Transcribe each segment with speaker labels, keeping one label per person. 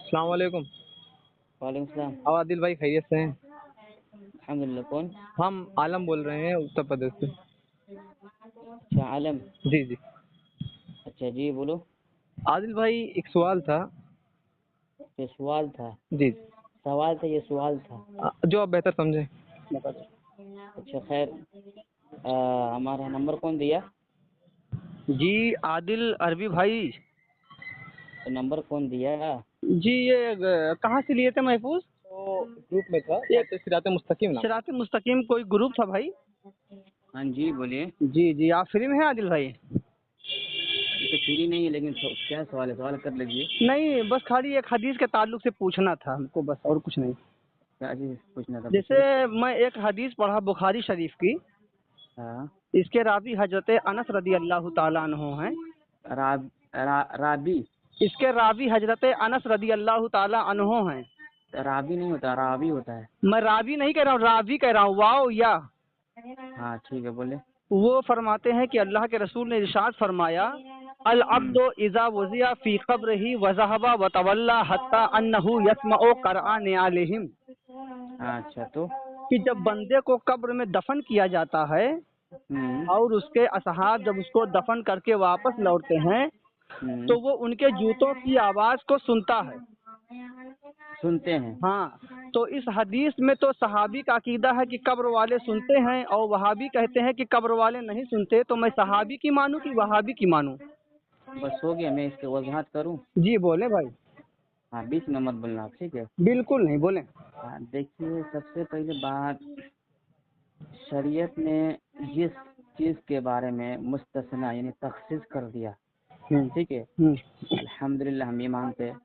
Speaker 1: السلام علیکم.
Speaker 2: وعلیکم السلام.
Speaker 1: عادل بھائی خیریت سے ہیں؟
Speaker 2: الحمدللہ. کون؟
Speaker 1: ہم عالم بول رہے ہیں اتر پردیش سے.
Speaker 2: اچھا عالم.
Speaker 1: جی جی.
Speaker 2: اچھا جی بولو.
Speaker 1: عادل بھائی ایک سوال تھا.
Speaker 2: یہ سوال تھا؟
Speaker 1: جی
Speaker 2: سوال تھا، یہ سوال تھا.
Speaker 1: جو آپ بہتر سمجھیں.
Speaker 2: اچھا خیر. ہمارا نمبر کون دیا؟
Speaker 1: جی عادل عربی بھائی.
Speaker 2: نمبر کون دیا؟
Speaker 1: جی یہ کہاں سے لیے تھے محفوظ؟ گروپ میں تھا ایک صراط مستقیم. صراط مستقیم کوئی گروپ تھا بھائی.
Speaker 2: ہاں جی بولیے.
Speaker 1: جی جی آپ فری میں ہیں عادل بھائی؟
Speaker 2: ابھی تو فری نہیں ہے، لیکن کیا سوال ہے؟ سوال کر لیجیے.
Speaker 1: نہیں بس خالی ایک حدیث کے تعلق سے پوچھنا تھا ہم کو، بس اور کچھ نہیں.
Speaker 2: کیا چیز پوچھنا تھا؟
Speaker 1: جیسے میں ایک حدیث پڑھا بخاری شریف کی.
Speaker 2: ہاں.
Speaker 1: اس کے راوی حضرت انس رضی اللہ تعالیٰ عنہ ہیں.
Speaker 2: رابی.
Speaker 1: اس کے راوی حضرت انس رضی اللہ تعالیٰ عنہ ہیں.
Speaker 2: رابی نہیں ہوتا، راوی ہوتا ہے.
Speaker 1: میں راوی نہیں کہہ رہا ہوں، راوی کہہ رہا ہوں. واو یا.
Speaker 2: ہاں ٹھیک ہے بولے.
Speaker 1: وہ فرماتے ہیں کہ اللہ کے رسول نے ارشاد فرمایا العبد اذا وضع فی قبرہ وذهب وتولى حتى انه يسمع قرآن علیہم.
Speaker 2: اچھا تو
Speaker 1: کہ جب بندے کو قبر میں دفن کیا جاتا ہے اور اس کے اصحاب جب اس کو دفن کر کے واپس لوٹتے ہیں تو وہ ان کے جوتوں کی آواز کو سنتا ہے.
Speaker 2: سنتے ہیں.
Speaker 1: ہاں تو اس حدیث میں تو صحابی کا عقیدہ ہے کہ قبر والے سنتے ہیں اور وہابی کہتے ہیں کہ قبر والے نہیں سنتے. تو میں صحابی کی مانوں کہ وہابی کی مانوں؟
Speaker 2: بس ہو گیا، میں اس کی وضاحت کروں.
Speaker 1: جی بولیں بھائی.
Speaker 2: ہاں بیچ میں مت بولنا، ٹھیک ہے؟
Speaker 1: بالکل نہیں، بولیں.
Speaker 2: ہاں دیکھیے، سب سے پہلے بات، شریعت نے جس چیز کے بارے میں مستثنا یعنی تخصیص کر دیا، ٹھیک ہے، الحمدللہ ہم یہ مانتے ہیں.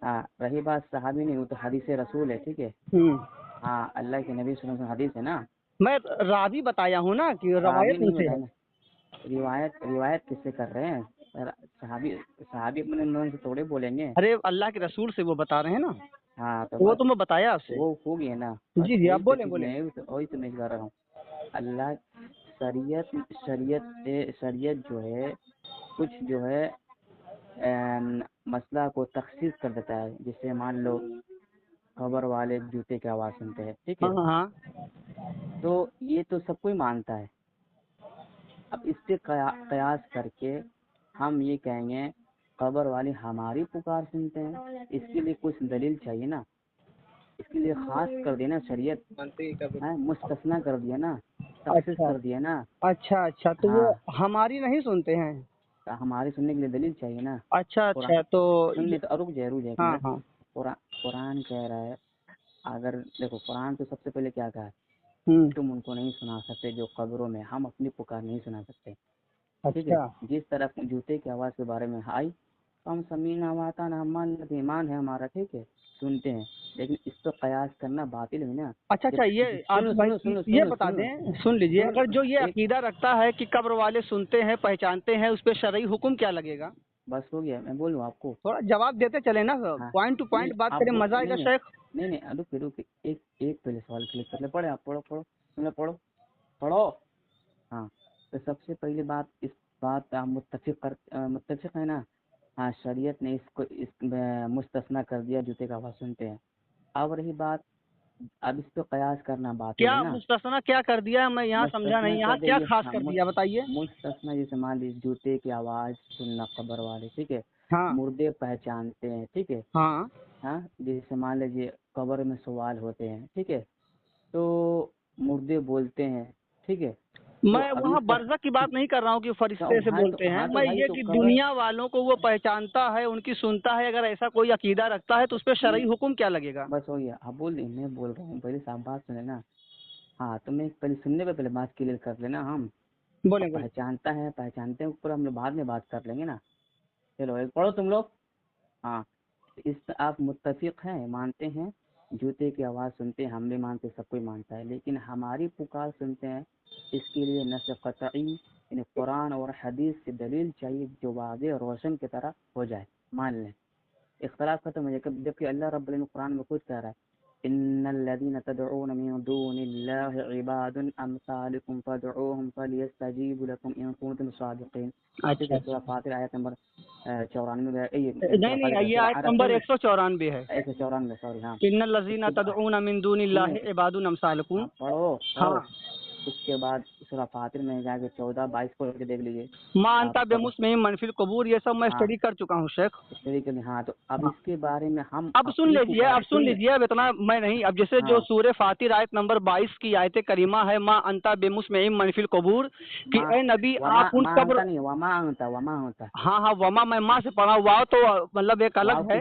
Speaker 2: ہاں رہی بات صحابی نہیں، وہ تو حدیث رسول ہے، ٹھیک ہے. ہاں اللہ کے نبی صلی اللہ علیہ وسلم حدیث ہے نا.
Speaker 1: میں راوی بتایا ہوں نا کہ
Speaker 2: راوی
Speaker 1: روایت ان
Speaker 2: نہیں
Speaker 1: سے
Speaker 2: بتایا
Speaker 1: ہے.
Speaker 2: نا. روایت کس سے کر رہے ہیں؟ صحابی اپنے من سے تھوڑے بولیں گے.
Speaker 1: ارے اللہ کے رسول سے وہ بتا رہے ہیں نا.
Speaker 2: ہاں تو
Speaker 1: وہ
Speaker 2: بس
Speaker 1: تو میں بتایا آپ سے.
Speaker 2: وہ ہو گیا نا.
Speaker 1: جی جی آپ بولیں بولیں.
Speaker 2: وہی تو میں کہہ رہا ہوں. اللہ شریعت جو ہے کچھ جو ہے مسئلہ کو تخصیص کر دیتا ہے. جسے مان لو خبر والے جوتے کی آواز سنتے ہیں، ٹھیک ہے.
Speaker 1: ہاں ہاں
Speaker 2: تو یہ تو سب کوئی مانتا ہے. اب اس سے قیاس کر کے ہم یہ کہیں گے قبر والے ہماری پکار سنتے ہیں. اس کے لیے کچھ دلیل چاہیے نا. اس کے لیے خاص کر دینا، شریعت مستثنا کر دیا نا، تخصیص
Speaker 1: اچھا
Speaker 2: کر دیا نا.
Speaker 1: اچھا تو وہ
Speaker 2: ہاں
Speaker 1: ہماری نہیں سنتے ہیں.
Speaker 2: ہمارے سننے کے لیے دلیل چاہیے نا.
Speaker 1: اچھا تو
Speaker 2: رک جائے ایک
Speaker 1: ہاں
Speaker 2: منٹ.
Speaker 1: ہاں
Speaker 2: قرآن کہہ رہا ہے، اگر دیکھو قرآن تو سب سے پہلے کیا کہا ہے؟ تم ان کو نہیں سنا سکتے جو قبروں میں، ہم اپنی پکار نہیں سنا سکتے، ٹھیک ہے.
Speaker 1: اچھا
Speaker 2: جس طرح جوتے کی آواز کے بارے میں آئی ہم سمینا واتانا، ہم ایمان ہے ہمارا، ٹھیک ہے، سنتے ہیں. لیکن اس پہ قیاس کرنا باطل ہے نا.
Speaker 1: اچھا یہ آپ یہ بتا دیں، سن لیجئے، اگر جو یہ عقیدہ رکھتا ہے کہ قبر والے سنتے ہیں پہچانتے ہیں، اس پہ شرعی حکم کیا لگے گا؟
Speaker 2: بس ہو گیا، میں بولوں آپ کو.
Speaker 1: تھوڑا جواب دیتے چلے نا، پوائنٹ ٹو پوائنٹ بات کریں، مزہ آئے گا شیخ.
Speaker 2: نہیں رک ایک پہلے سوال کلک کر لے. پڑھے آپ، پڑھو. ہاں تو سب سے پہلی بات، اس بات پہ ہم متفق ہے نا. ہاں شریعت نے اس کو مستثنا کر دیا، جوتے کا آواز سنتے ہیں. اب رہی بات، اب اس پہ قیاس کرنا باطل ہے
Speaker 1: کیا
Speaker 2: نا.
Speaker 1: مستثنا کیا کر دیا؟ میں یہاں سمجھا نہیں، یہاں کیا خاص کر دیا بتائیے.
Speaker 2: مستثنا جیسے مان لیجیے جوتے کی آواز سننا قبر والے، ٹھیک ہے،
Speaker 1: ہاں
Speaker 2: مردے پہچانتے ہیں، ٹھیک ہے.
Speaker 1: ہاں
Speaker 2: ہاں جیسے مان لیجیے قبر میں سوال ہوتے ہیں، ٹھیک ہے، تو مردے بولتے ہیں، ٹھیک ہے. تو
Speaker 1: میں
Speaker 2: اب
Speaker 1: وہاں
Speaker 2: اس کا
Speaker 1: برزخ کی بات نہیں کر رہا ہوں کہ فرشتے سے بولتے ہیں.
Speaker 2: ہاں تو
Speaker 1: میں
Speaker 2: بھائی
Speaker 1: یہ
Speaker 2: تو
Speaker 1: کہ
Speaker 2: قبر
Speaker 1: دنیا والوں کو وہ پہچانتا ہے، ان کی سنتا ہے. اگر ایسا کوئی عقیدہ رکھتا ہے تو اس پہ شرعی حکم کیا لگے گا؟
Speaker 2: بس ہو گیا. آپ بول دیں، میں بول رہا ہوں، پہلے صاحب بات سنیں نا. ہاں تو میں پہلے سننے پہ پہلے بات کلیئر کر لینا. ہم
Speaker 1: بولیں بولیں.
Speaker 2: پہچانتے ہیں اوپر ہم لوگ بعد میں بات کر لیں گے نا. چلو ایک پڑھو تم لوگ. ہاں اس پہ آپ متفق ہیں، مانتے ہیں جوتے کی آواز سنتے ہیں. ہم بھی مانتے، سب کوئی مانتا ہے. لیکن ہماری پکار سنتے ہیں، اس کے لیے نص قطعی یعنی قرآن اور حدیث سے دلیل چاہیے جو واضح اور روشن کی طرح ہو جائے. مان لیں اختلاف ختم ہو جائے. جبکہ اللہ رب العالمین قرآن میں خود کہہ رہا ہے ان الذين تدعون من دون الله عباد امثالكم فادعوهم فليستجيبوا لكم ان كنتم صادقين.
Speaker 1: اچھا
Speaker 2: سورہ فاطر آیت نمبر 94
Speaker 1: نہیں نہیں، یہ آیت نمبر 194 ہے.
Speaker 2: 194 سوری. ہاں
Speaker 1: ان الذین تدعون من دون اللہ عباد امثالکم.
Speaker 2: پڑھو.
Speaker 1: ہاں
Speaker 2: اس کے بعد سورہ فاطر میں جا کے 14-22 پڑھ کے دیکھ لیجیے.
Speaker 1: ما انت بمسمع من فی القبور، یہ سب میں اسٹڈی کر چکا ہوں شیخ.
Speaker 2: ہاں تو اب اس کے بارے میں ہم
Speaker 1: اب سن لیجیے اب اتنا میں نہیں، اب جیسے جو سورہ فاطر آیت نمبر 22 کی آیت کریمہ ہے ما انت بمسمع من فی القبور، کہ اے نبی آپ ان قبر. ہاں ہاں وما میں ماں سے پڑھا، واو تو مطلب ایک الگ ہے.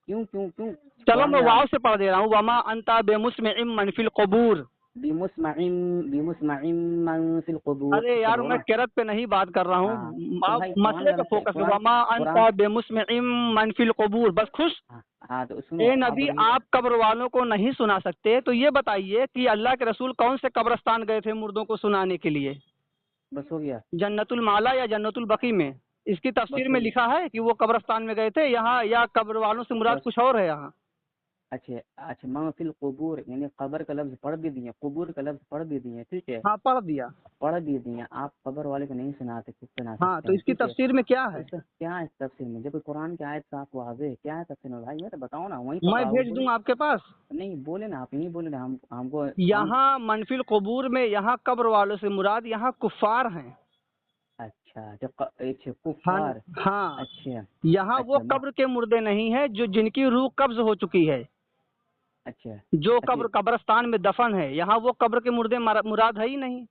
Speaker 2: کیوں کیوں کیوں
Speaker 1: چلو میں واو سے پڑھ دے رہا ہوں. وما انت بمسمع من فی القبور.
Speaker 2: بمسمع من فی القبور.
Speaker 1: ارے یار میں قرأت پہ نہیں بات کر رہا ہوں، آپ مسئلے پہ فوکس کرو. وما انت بمسمع من فی القبور، بس خوش. اے نبی آپ قبر والوں کو نہیں سنا سکتے، تو یہ بتائیے کہ اللہ کے رسول کون سے قبرستان گئے تھے مردوں کو سنانے کے لیے؟
Speaker 2: بس ہو گیا.
Speaker 1: جنت المالا یا جنت البقیع میں. اس کی تفسیر میں لکھا ہے کہ وہ قبرستان میں گئے تھے یہاں، یا قبر والوں سے مراد کچھ اور ہے یہاں.
Speaker 2: اچھا من فی القبور یعنی قبر کا لفظ پڑھ بھی دیے، قبور کا لفظ پڑھ بھی دیے. ٹھیک ہے.
Speaker 1: ہاں پڑھ بھی
Speaker 2: دیے. آپ قبر والے کو نہیں سنا سکتے.
Speaker 1: ہاں تو اس کی تفسیر میں کیا ہے؟
Speaker 2: کیا ہے تفسیر میں؟ جب قرآن کی آیت صاف واضح کیا ہے تفسیر میں بھائی؟ بتاؤ نا.
Speaker 1: میں بھیج دوں آپ کے پاس.
Speaker 2: نہیں بولے نا آپ، نہیں بولے نا ہم کو.
Speaker 1: یہاں منفی القبور میں یہاں قبر والوں سے مراد یہاں کفار ہیں.
Speaker 2: اچھا کفار.
Speaker 1: ہاں اچھا. یہاں وہ قبر کے مردے نہیں ہیں جو جن کی روح قبض ہو چکی ہے.
Speaker 2: اچھا.
Speaker 1: جو قبرستان میں دفن ہے، یہاں وہ قبر کے مردے مراد ہے ہی نہیں.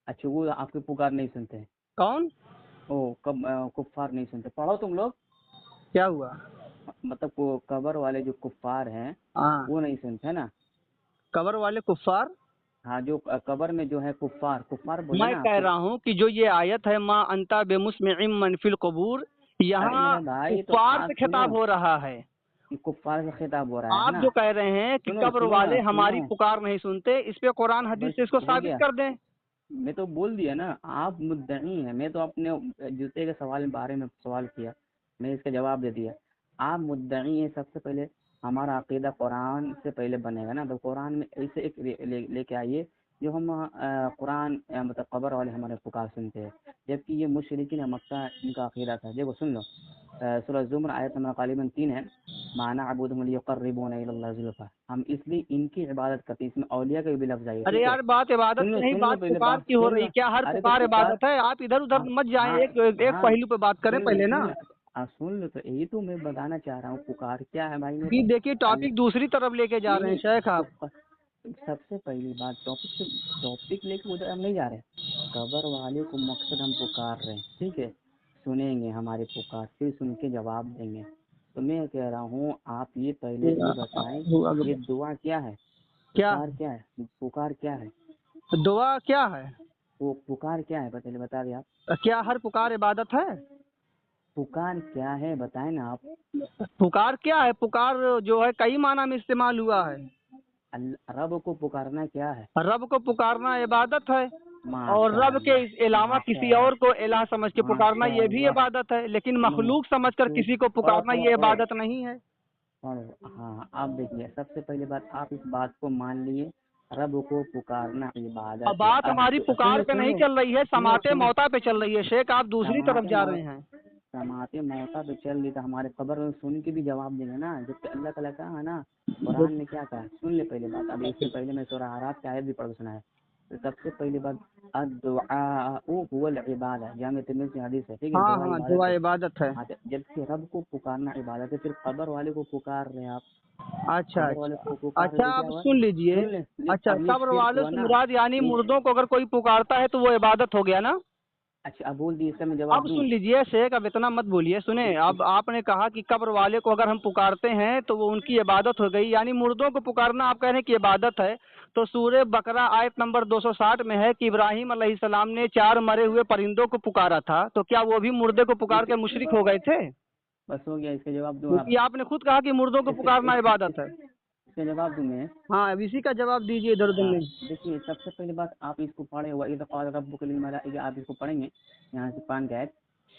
Speaker 2: اچھا وہ آپ کی پکار نہیں سنتے ہیں؟
Speaker 1: کون؟
Speaker 2: کفار نہیں سنتے. پڑھو تم لوگ.
Speaker 1: کیا ہوا؟
Speaker 2: مطلب قبر والے جو کفار ہیں وہ نہیں سنتے نا.
Speaker 1: قبر والے کفار؟
Speaker 2: ہاں جو قبر میں جو ہے کفار
Speaker 1: میں کہہ رہا ہوں کہ جو یہ آیت ہے ما انت بمسمع من فی القبور، یہاں کفار سے خطاب ہو رہا ہے.
Speaker 2: کفار سے خطاب ہو رہا ہے.
Speaker 1: آپ جو کہہ رہے ہیں کہ قبر والے ہماری پکار نہیں سنتے، اس پہ قرآن حدیث سے اس کو ثابت کر دیں.
Speaker 2: میں تو بول دیا نا، آپ مدعی ہیں. میں تو اپنے جوتے کے سوال بارے میں سوال کیا، میں اس کا جواب دے دیا. آپ مدعی ہیں. سب سے پہلے ہمارا عقیدہ قرآن سے پہلے بنے گا نا. تو قرآن میں ایسے ایک لے کے آئیے جو ہم قرآن مطلب قبر والے ہمارے پکار سنتے ہیں، جبکہ یہ مشرکین مکہ ان کا عقیدہ تھا. دیکھو سن لو، سورہ زمر آیت نمبر غالباً 3 ہے. مانا عبودہم لیقربونا الی اللہ زلفا. ہم اس لیے ان کی عبادت کرتے ہیں. اس میں اولیاء کا بھی لفظ آئے.
Speaker 1: ارے یار بات عبادت نہیں، بات پکار کی ہو رہی. کیا ہر پکار عبادت ہے؟ آپ ادھر ادھر مت جائیں، ایک پہلو پہ بات کریں پہلے نا.
Speaker 2: سن لو تو یہی تو میں بتانا چاہ رہا ہوں. پکار کیا ہے بھائی؟
Speaker 1: دیکھیے ٹاپک دوسری طرف لے کے جا رہے ہیں شیخ آپ.
Speaker 2: سب سے پہلی بات ٹاپک لے کے ادھر ہم نہیں جا رہے. قبر والے کو مقصد ہم پکار رہے ہیں. ٹھیک ہے، سنیں گے ہماری پکار، پھر سن کے جواب دیں گے. تو میں کہہ رہا ہوں آپ یہ پہلے یہ بتائیں یہ دعا کیا ہے؟ پکار کیا ہے؟ پکار کیا ہے؟
Speaker 1: دعا کیا ہے؟
Speaker 2: وہ پکار کیا ہے پہلے بتا دیں آپ.
Speaker 1: کیا ہر پکار عبادت ہے؟
Speaker 2: پکار کیا ہے بتائیں نا آپ.
Speaker 1: پکار کیا ہے؟ پکار جو ہے کئی معنی میں استعمال ہوا ہے.
Speaker 2: رب کو پکارنا کیا ہے؟
Speaker 1: رب کو پکارنا عبادت ہے، اور رب کے علاوہ کسی اور کو الہ سمجھ کے پکارنا یہ بھی عبادت ہے. لیکن مخلوق سمجھ کر کسی کو پکارنا یہ عبادت نہیں ہے.
Speaker 2: ہاں آپ دیکھیے، سب سے پہلی بات آپ اس بات کو مان لیے رب کو پکارنا عبادت ہے.
Speaker 1: بات ہماری پکار پہ نہیں چل رہی ہے، سماعت موتا پہ چل رہی ہے شیخ. آپ دوسری طرف جا رہے ہیں.
Speaker 2: سماعت موتا پہ چل رہی تو ہمارے قبر میں سن کے بھی جواب دیں گے نا. جب اللہ تعالیٰ کہا ہے نا قرآن نے کیا کہا، سن لے پہلے بات. ابھی اس سے پہلے میں سورہ اعراف کی آیت بھی پڑھ سنا ہے. تو سب سے پہلی بات الدعاء هو العبادہ، جامع ترمذی کی حدیث ہے. ٹھیک ہے،
Speaker 1: دعا عبادت ہے.
Speaker 2: جبکہ رب کو پکارنا عبادت ہے. پھر قبر والے کو پکار رہے آپ.
Speaker 1: اچھا آپ سن لیجئے. اچھا قبر والوں سے مراد یعنی مردوں کو اگر کوئی پکارتا ہے تو وہ عبادت ہو گیا نا.
Speaker 2: اچھا اب بول دیے، اس کا میں جواب
Speaker 1: اب
Speaker 2: دوں.
Speaker 1: سن لیجئے شیخ، اب اتنا مت بولیے. سنیں، اب آپ نے کہا کہ قبر والے کو اگر ہم پکارتے ہیں تو وہ ان کی عبادت ہو گئی، یعنی مردوں کو پکارنا آپ کہہ رہے ہیں کہ عبادت ہے. تو سورہ بقرہ آیت نمبر 260 میں ہے کہ ابراہیم علیہ السلام نے 4 مرے ہوئے پرندوں کو پکارا تھا. تو کیا وہ بھی مردے کو پکار کے مشرک ہو گئے تھے؟
Speaker 2: بس ہو گیا، اس کا جواب دوں.
Speaker 1: آپ نے خود کہا کہ مردوں کو پکارنا عبادت ہے.
Speaker 2: اس کا جواب دوں میں.
Speaker 1: ہاں اب اسی کا جواب دیجیے ادھر ادھر میں.
Speaker 2: دیکھیے سب سے پہلی بات آپ اس کو پڑھیں، وَإِذْ قَالَ رَبُّكَ لِلْمَلَائِكَةِ. آپ اس کو پڑھیں گے یہاں سے 5 آیت.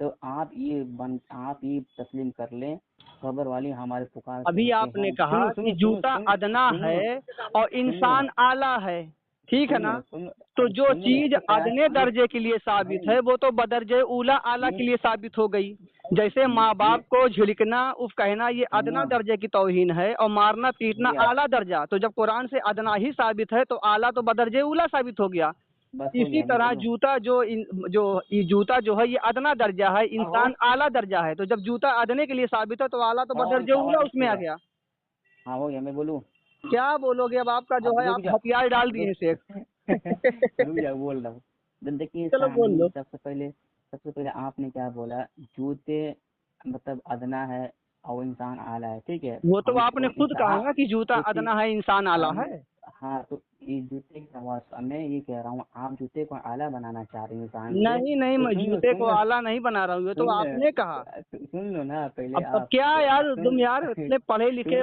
Speaker 2: تو آپ یہ تسلیم کر لیں خبر والی ہمارے پکار سے
Speaker 1: ابھی
Speaker 2: ہوتے
Speaker 1: آپ نے
Speaker 2: ہیں۔
Speaker 1: کہا
Speaker 2: سنو
Speaker 1: کہ
Speaker 2: سنو
Speaker 1: جوتا
Speaker 2: سنو
Speaker 1: ادنا
Speaker 2: سنو
Speaker 1: ہے اور انسان اعلیٰ ہے، ٹھیک ہے نا؟ تو جو چیز ادنے درجے کے لیے ثابت ہے وہ تو بدرجے اولا اعلیٰ کے لیے ثابت ہو گئی۔ جیسے ماں باپ کو جھڑکنا اف کہنا یہ ادنا درجے کی توہین ہے، اور مارنا پیٹنا اعلیٰ درجہ، تو جب قرآن سے ادنا ہی ثابت ہے تو اعلیٰ تو بدرجے اولا ثابت ہو گیا۔
Speaker 2: بس ہو
Speaker 1: اسی
Speaker 2: گیا، میں
Speaker 1: طرح
Speaker 2: بولوں
Speaker 1: یہ جوتا جو ہے یہ ادنا درجہ ہے، انسان اعلیٰ درجہ ہے، تو جب جوتا ادنے کے لیے ثابت ہے تو اعلیٰ تو بدرجے اولا اس میں آ گیا۔
Speaker 2: ہاں ہو گیا، میں بولوں
Speaker 1: کیا بولو گے اب؟ آپ کا جو
Speaker 2: اب
Speaker 1: ہے
Speaker 2: رک
Speaker 1: آپ
Speaker 2: جا
Speaker 1: ہتھیار ڈال دیے ہیں
Speaker 2: رک جا بول رہا ہوں۔ دیکھیے
Speaker 1: چلو بول لو۔
Speaker 2: سب سے پہلے آپ نے کیا بولا؟ جوتے مطلب ادنا ہے اور انسان اعلیٰ ہے، ٹھیک ہے؟
Speaker 1: وہ تو آپ نے خود کہا نا کہ جوتا ادنا ہے انسان اعلیٰ ہے۔
Speaker 2: ہاں تو یہ جوتے کی آواز میں یہ کہہ رہا ہوں، آپ جوتے کو اعلیٰ بنانا چاہ رہے ہیں انسان سے۔
Speaker 1: نہیں میں جوتے کو اعلیٰ نہیں بنا رہا ہوں، یہ تو آپ نے کہا۔
Speaker 2: سن لو نا پہلے
Speaker 1: اب کیا یار تم یار اتنے پڑھے لکھے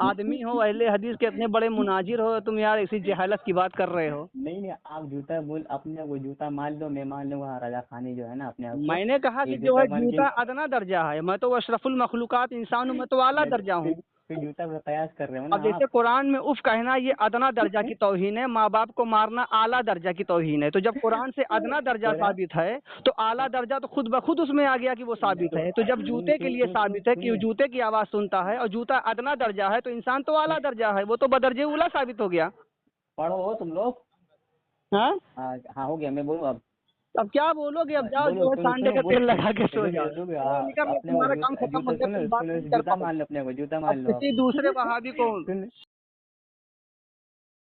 Speaker 1: آدمی ہو، اہل حدیث کے اتنے بڑے مناظر ہو، تم یار اسی جہالت کی بات کر رہے ہو۔
Speaker 2: نہیں آپ جوتا بول اپنے وہ جوتا مان لو، میں مان لوں وہاں رضا خانی جو ہے نا اپنے آپ کو،
Speaker 1: میں نے کہا کہ جو ہے جوتا ادنا درجہ ہے، میں تو اشرف المخلوقات انسان ہوں، میں تو اعلیٰ درجہ ہوں۔
Speaker 2: پھر جوتا پر قیاس کر رہے ہو
Speaker 1: اب
Speaker 2: نا
Speaker 1: جیسے قرآن میں اف کہنا یہ ادنا درجہ کی توہین ہے، ماں باپ کو مارنا اعلیٰ درجہ کی توہین ہے، تو جب قرآن سے ادنا درجہ ثابت ہے تو اعلیٰ درجہ تو خود بخود اس میں آ گیا کہ وہ ثابت ہے۔ تو جب جوتے کے لیے ثابت ہے کہ وہ جوتے کی آواز سنتا ہے اور جوتا ادنا درجہ ہے تو انسان تو اعلیٰ درجہ ہے، وہ تو بدرجے اولا ثابت ہو گیا۔
Speaker 2: پڑھو ہو تم لوگ۔
Speaker 1: ہاں
Speaker 2: ہو گیا، میں بولوں
Speaker 1: اب کیا بولو گے؟ اب جاؤ جو ہے سانڈے کا تیل لگا کے سو جاؤ، تمہارا کام ختم ہو گیا، تم بات نہیں کر
Speaker 2: جوتا
Speaker 1: پاؤ۔
Speaker 2: مان لو اپنے کو، جوتا
Speaker 1: اب
Speaker 2: مان لو
Speaker 1: کسی دوسرے وہابی کو